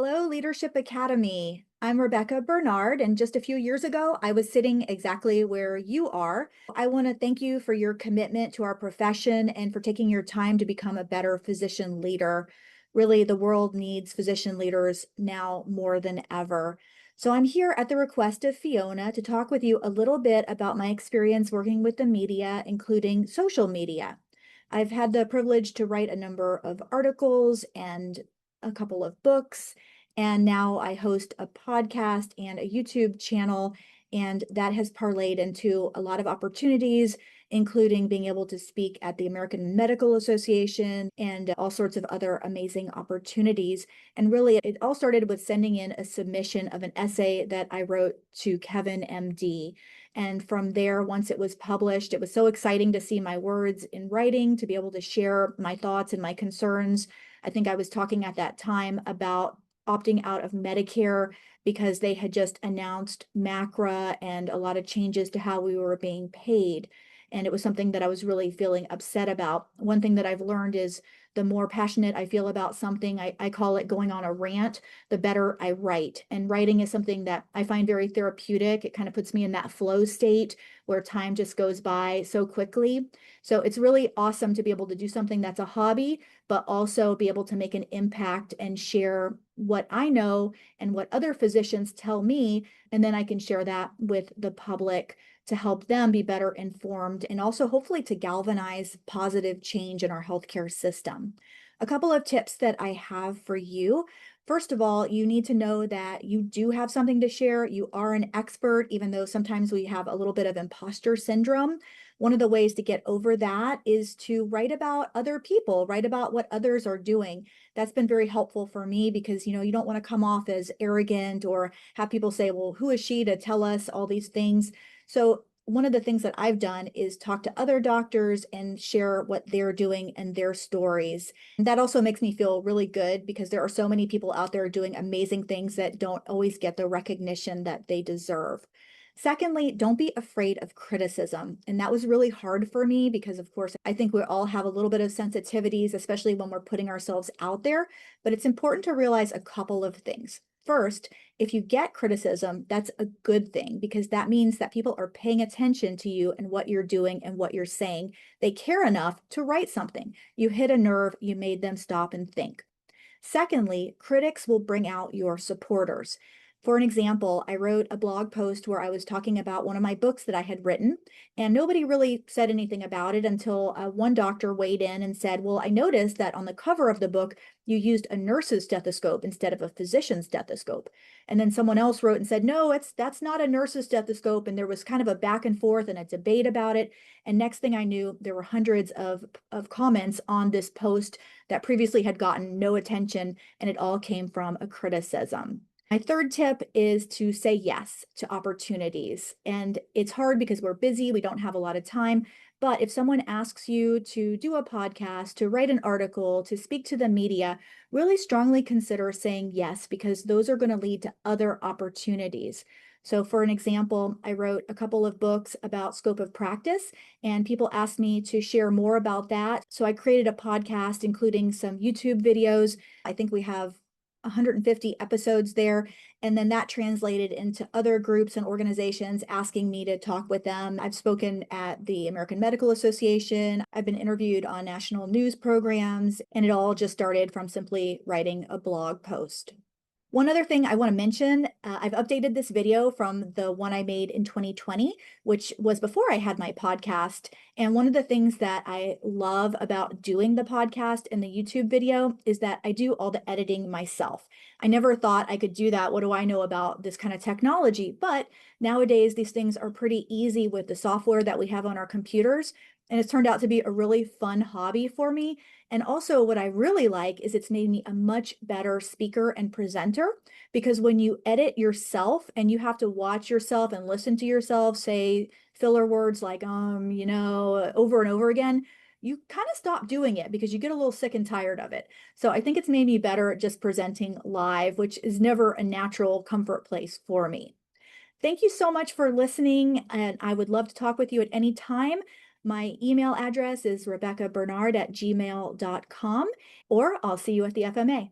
Hello, Leadership Academy. I'm Rebekah Bernard, and just a few years ago, I was sitting exactly where you are. I want to thank you for your commitment to our profession and for taking your time to become a better physician leader. Really, the world needs physician leaders now more than ever. So I'm here at the request of Fiona to talk with you a little bit about my experience working with the media, including social media. I've had the privilege to write a number of articles and a couple of books, and now I host a podcast and a YouTube channel, and that has parlayed into a lot of opportunities, including being able to speak at the American Medical Association and all sorts of other amazing opportunities. And really, it all started with sending in a submission of an essay that I wrote to Kevin, MD. And from there, once it was published, it was so exciting to see my words in writing, to be able to share my thoughts and my concerns. I think I was talking at that time about opting out of Medicare because they had just announced MACRA and a lot of changes to how we were being paid. And it was something that I was really feeling upset about. One thing that I've learned is the more passionate I feel about something, I call it going on a rant, the better I write. And writing is something that I find very therapeutic. It kind of puts me in that flow state where time just goes by so quickly. So it's really awesome to be able to do something that's a hobby, but also be able to make an impact and share what I know and what other physicians tell me. And then I can share that with the public to help them be better informed and also hopefully to galvanize positive change in our healthcare system. A couple of tips that I have for you. First of all, you need to know that you do have something to share. You are an expert, even though sometimes we have a little bit of imposter syndrome. One of the ways to get over that is to write about other people, write about what others are doing. That's been very helpful for me because, you don't want to come off as arrogant or have people say, well, who is she to tell us all these things? So one of the things that I've done is talk to other doctors and share what they're doing and their stories. And that also makes me feel really good because there are so many people out there doing amazing things that don't always get the recognition that they deserve. Secondly, don't be afraid of criticism. And that was really hard for me because, of course, I think we all have a little bit of sensitivities, especially when we're putting ourselves out there. But it's important to realize a couple of things. First, if you get criticism, that's a good thing because that means that people are paying attention to you and what you're doing and what you're saying. They care enough to write something. You hit a nerve, you made them stop and think. Secondly, critics will bring out your supporters. For an example, I wrote a blog post where I was talking about one of my books that I had written, and nobody really said anything about it until one doctor weighed in and said, well, I noticed that on the cover of the book, you used a nurse's stethoscope instead of a physician's stethoscope. And then someone else wrote and said, no, that's not a nurse's stethoscope. And there was kind of a back and forth and a debate about it. And next thing I knew, there were hundreds of comments on this post that previously had gotten no attention, and it all came from a criticism. My third tip is to say yes to opportunities. And it's hard because we're busy, we don't have a lot of time. But if someone asks you to do a podcast, to write an article, to speak to the media, really strongly consider saying yes, because those are going to lead to other opportunities. So for an example, I wrote a couple of books about scope of practice, and people asked me to share more about that. So I created a podcast, including some YouTube videos. I think we have 150 episodes there. And then that translated into other groups and organizations asking me to talk with them. I've spoken at the American Medical Association. I've been interviewed on national news programs, and it all just started from simply writing a blog post. One other thing I want to mention, I've updated this video from the one I made in 2020, which was before I had my podcast. And one of the things that I love about doing the podcast and the YouTube video is that I do all the editing myself. I never thought I could do that. What do I know about this kind of technology? But nowadays, these things are pretty easy with the software that we have on our computers. And it's turned out to be a really fun hobby for me. And also what I really like is it's made me a much better speaker and presenter, because when you edit yourself and you have to watch yourself and listen to yourself say filler words like, over and over again, you kind of stop doing it because you get a little sick and tired of it. So I think it's made me better at just presenting live, which is never a natural comfort place for me. Thank you so much for listening, and I would love to talk with you at any time. My email address is rebekahbernard@gmail.com, or I'll see you at the FMA.